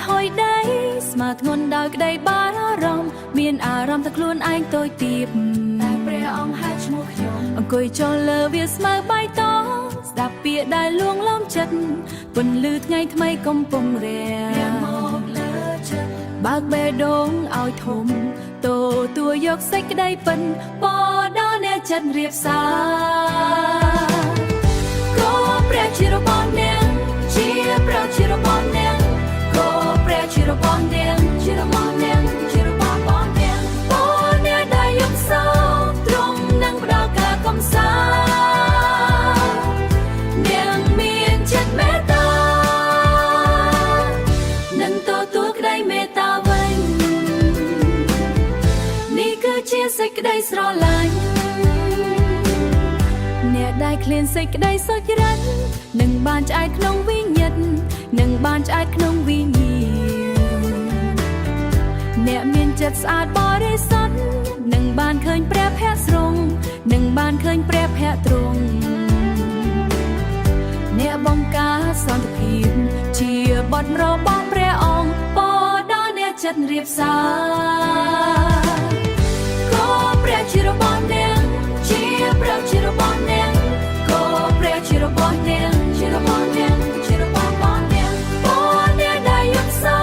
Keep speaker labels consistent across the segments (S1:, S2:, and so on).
S1: ហុយដីស្មាធ្ងន់ដល់ក្តីបារម្ភមានអារម្មណ៍ថាខ្លួនឯងតូចទាបតែព្រះអង្គហៅឈ្មោះខ្ញុំអង្គុយចូលលើវាស្មៅបៃតងស្ដាប់ពាក្យដែលលួងលោមចិត្តពន្លឺថ្ងៃថ្មីកំពុងរាមកលើចិត្តបើកបេះដូងឲ្យធំទួយកសេចក្តីពិនបដល់អ្នកចិត្តរៀបសារក៏ព្រះជារបស់អ្នកជាព្រះជារបស់អ្នកក៏ព្រះជារបស់អ្នកជារបស់អ្នកជារបស់បងអ្នកបងអ្នកដែលយកសោទ្រង់នឹងផ្ដល់ការកំសាន្តអ្នកមានចិត្តមេត្តានឹងទទួលក្តីមេត្តាវិញនេះគឺជាសេចក្តីស្រឡាញ់អ្នកដែលឃ្លានសេចក្តីសុចរិតនឹងបានឆ្អែតក្នុងវិញ្ញាណនឹងបានឆ្អែតក្នុងវិញ្ញាណអ្នកមានចិត្តស្អាតបរិសុទ្ធនឹងបានឃើញព្រះភ័ក្ត្រទ្រង់នឹងបានឃើញព្រះភ័ក្ត្រទ្រង់អ្នកបង្ការសន្តិភាពជាបុត្ររបស់ព្រះអង្គបដល់អ្នកចិត្តរៀបសារក៏ព្រះជារបស់អ្នកជាព្រះជារបស់អ្នកក៏ព្រះជារបស់អ្នកជារបស់អ្នកជារបស់បងអ្នកបងអ្នកដែលយកសោ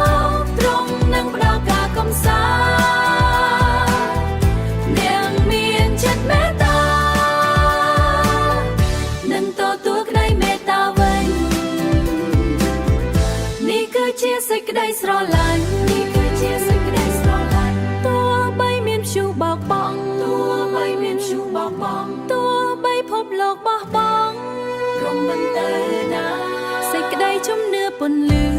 S1: ទ្រង់នឹងផ្ដល់ការកំសាន្តអ្នកមានចិត្តមេត្តានឹងទទួលក្តីមេត្តាវិញនេះគឺជាសេចក្តីស្រឡាញ់នេះគឺជាសេចក្តីស្រឡាញ់ទោះបីមានព្យុះបោកបង់ទោះបីមានព្យុះបោកបង់ទោះបីភពលោកបោះបង់រំមិនទៅណាសេចក្តីជំនឿពន្លឺ